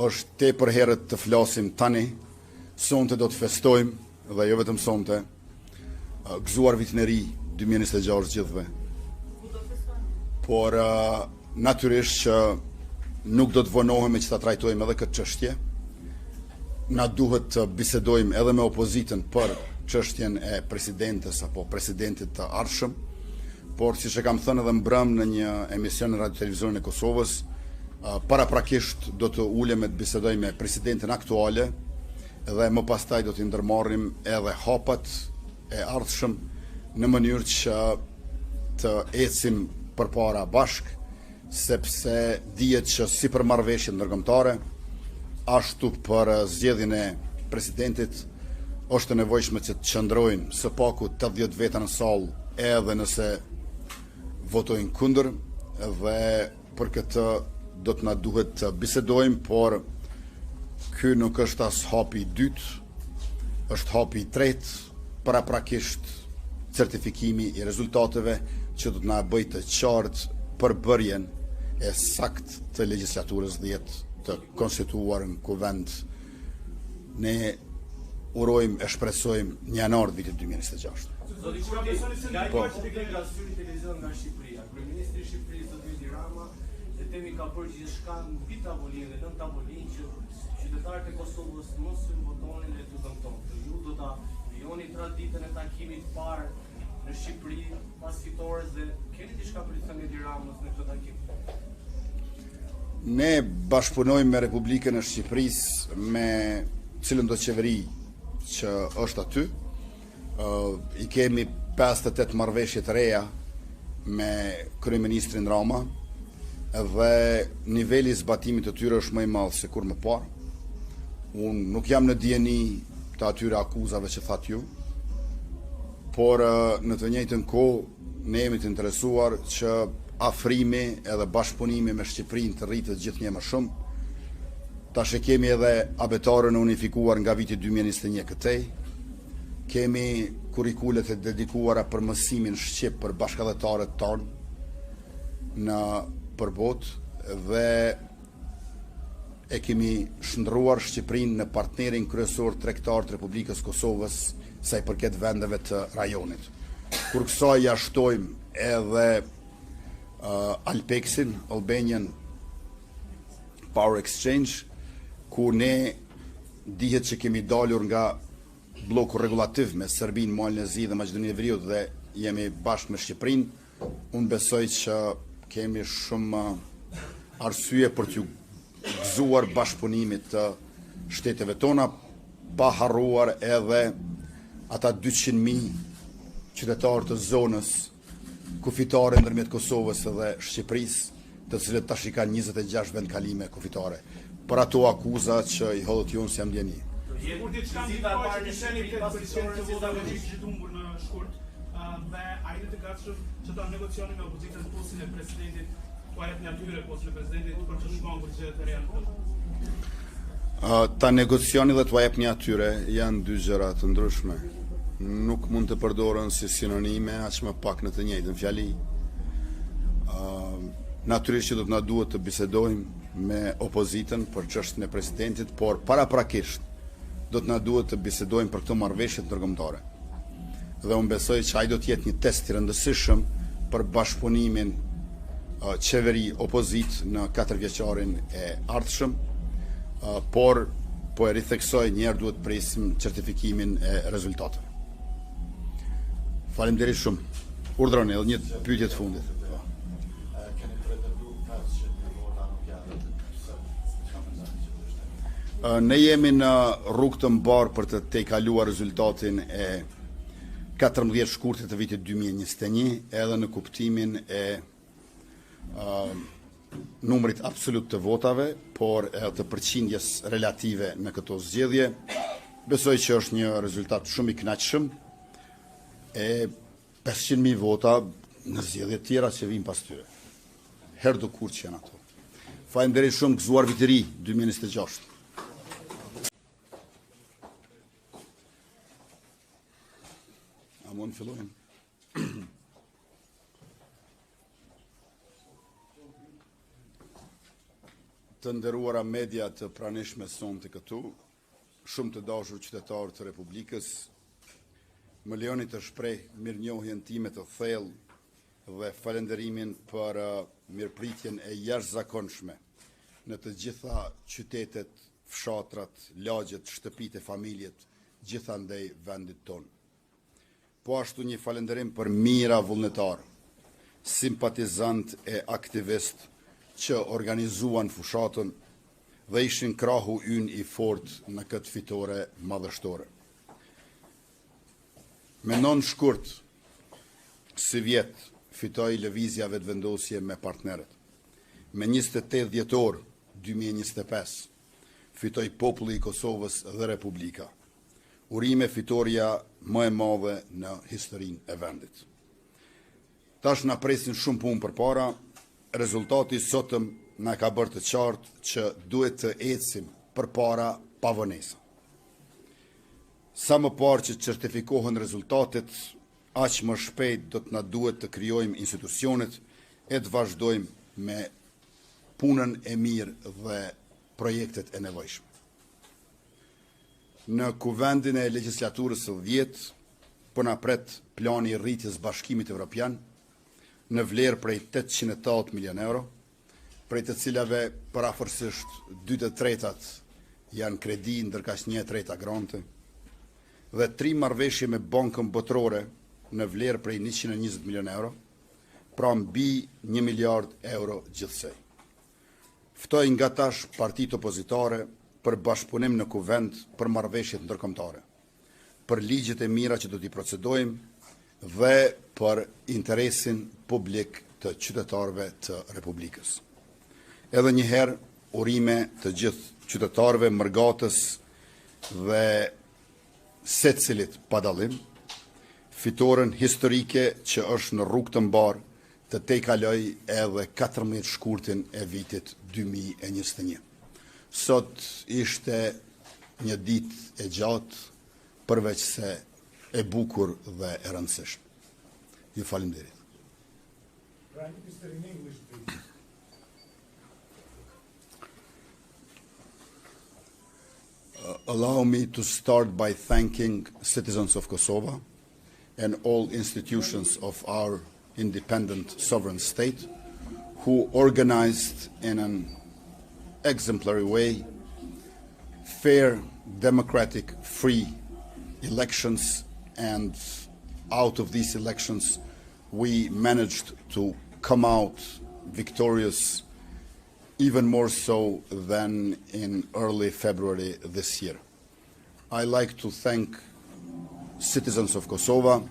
Është tepër herët të flasim tani, sonte do të festojmë dhe jo vetëm sonte, gëzuar vitin e ri 2026 gjithëve. Por natyrisht që nuk do të vonohemi që ta trajtojmë edhe këtë çështje. Na duhet të bisedojmë edhe me opozitën për çështjen e presidentes apo presidentit të ardhshëm, por siç e kam thënë edhe mbrëm në një emision në Radio Televizionin e Kosovës, paraprakisht do të ulem të bisedoj me presidentin aktuale dhe më pastaj do të ndërmarrim edhe hapat e ardhshëm në mënyrë që të ecim përpara bashk, sepse dihet që si për marrëveshjet ndërkombëtare, ashtu për zgjedhjen e presidentit është e nevojshme që të qëndrojnë së paku 80 veta në sallë edhe nëse votojnë kundër, dhe për këtë do të na duhet të bisedojmë, por ky nuk është as hapi i dytë, është hapi i tretë, paraprakisht certifikimi i rezultateve që do të na bëjë të qartë përbërjen e saktë të legjislaturës 10 të konstituar në kuvend. Ne urojmë e shpresojmë në janar vitit 2026. Zoti Kurti, nga syri televizion nga Shqipëria, kryeministri i Shqipërisë Zoti Edi Rama, dhe temi ka bërë gjithçka mbi tavolinë dhe nën tavolinë që qytetarët e Kosovës mos votonin e tutën tonë. Ju do ta vijoni traditën e takimit parë në Shqipëri pas fitores dhe keni diçka për të thënë Edi Ramës në këtë takim? Ne bashkëpunojmë me Republikën e Shqipërisë, me cilën do qeveri që është aty. I kemi 58 marrëveshje të reja me kryeministrin Rama dhe niveli i zbatimit të tyre është më i madh se kur më parë. Unë nuk jam në dijeni të atyre akuzave që thatë ju, por në të njëjtën kohë ne jemi të interesuar që afrimi edhe bashkëpunimi me Shqipërinë të rritet gjithnjë më shumë. Tash kemi edhe abetarën e unifikuar nga viti 2021 këtej. Kemi kurrikulet e dedikuara për mësimin shqip për bashkëdhetarët tonë në përbot dhe e kemi shndruar Shqipërinë në partnerin kryesor tregtar të Republikës Kosovës sa i përket vendeve të rajonit. Kur kësaj ja shtojmë edhe Alpexin, Albanian Power Exchange, ku ne dihet që kemi dalur nga bloku regulativ me Serbinë, Mualnezi dhe Maqedoninë e Veriut dhe jemi bashkë me Shqipërinë. Unë besoj që kemi shumë arsye për t'ju gëzuar bashkëpunimit të shteteve tona, pa harruar edhe ata 200.000 qytetarë të zonës kufitare ndërmjet Kosovës dhe Shqipërisë, të cilët tash i kanë 26 vendkalime kufitare. Për ato akuza që i hodhët ju se jam ndjeni. Kur diçka vizita e parë në Shqipëri pas presidentëve votave që humbur në shkurt, dhe ai të gatshëm që ta negocioni me opozitën postin e presidentit, ku ai jep atyre postin e presidentit për të shmangur gjë të reja. Ta negocioni dhe t'u jepni atyre janë dy gjëra të ndryshme. Nuk mund të përdoren si sinonime, aq më pak në të njëjtën fjali. Natyrisht që do të na duhet të bisedojmë me opozitën për çështjen e presidentit, por paraprakisht do të na duhet të bisedojmë për këto marrëveshje ndërkombëtare. Dhe unë besoj që ai do të jetë një test i rëndësishëm për bashkëpunimin qeveri opozit në 4 vjeçarin e ardhshëm, por po e ritheksoj njerë duhet presim certifikimin e rezultateve. Faleminderit shumë. Urdhroni edhe një pyetje të fundit. Ne jemi në rrugë të mbarë për të tejkaluar rezultatin e 14 shkurtit të vitit 2021, edhe në kuptimin e numrit absolut të votave, por edhe të përqindjes relative në këto zgjedhje. Besoj që është një rezultat shumë i kënaqshëm, e 500.000 vota në zgjedhje tjera që vijnë pas tyre. Herë do kur që janë ato. Faleminderit shumë, gëzuar vit i ri 2026. A mund fillojmë? Të nderuara media të pranishme sonte këtu, shumë të dashur qytetarë të Republikës, më lejoni të shpreh mirënjohjen time të thellë dhe falenderimin për mirëpritjen e jashtëzakonshme në të gjitha qytetet, fshatrat, lagjet, shtëpitë e familjet, gjithandej vendit tonë. Po ashtu një falenderim për mijëra vullnetar, simpatizant e aktivist që organizuan fushatën dhe ishin krahu ynë i fort në këtë fitore madhështore. Me 9 shkurt, si vjet, fitoi lëvizja vetëvendosje me partnerët. Me 28 dhjetor 2025, fitoi populli i Kosovës dhe Republika. Urime fitoria më e madhe në historinë e vendit. Tash na presin shumë punë përpara, rezultati sotëm na ka bërë të qartë që duhet të ecim përpara pa vonesa. Sa më parë që certifikohen rezultatet, aq më shpejt do të na duhet të krijojmë institucionet e të vazhdojmë me punën e mirë dhe projektet e nevojshme. Në kuvendin e legjislaturës së 10, po na pret plani i rritjes Bashkimit Evropian në vlerë prej 808 milion euro, prej të cilave parafërsisht 2/3 janë kredi, ndërkaq 1/3 grante, dhe 3 marrëveshje me Bankën Botërore në vlerë prej 120 milion euro, pra mbi 1 miliard euro gjithsej. Ftoj nga tash partitë opozitare për bashkëpunim në kuvend për marrëveshjet ndërkombëtare, për ligjet e mira që do t'i procedojmë dhe për interesin publik të qytetarëve të Republikës. Edhe një herë, urime të gjithë qytetarëve mërgatës dhe secilit pa dallim, fitoren historike që është në rrugë të mbar të tejkaloj edhe 14 shkurtin e vitit 2021. Sot ishte një ditë e gjatë, përveç se e bukur dhe e rëndësishme. Ju falenderit. Allow me to start by thanking citizens of Kosovo and all institutions of our independent sovereign state who organized in an exemplary way fair, democratic, free elections, and out of these elections we managed to come out victorious, even more so than in early February this year. I like to thank citizens of Kosovo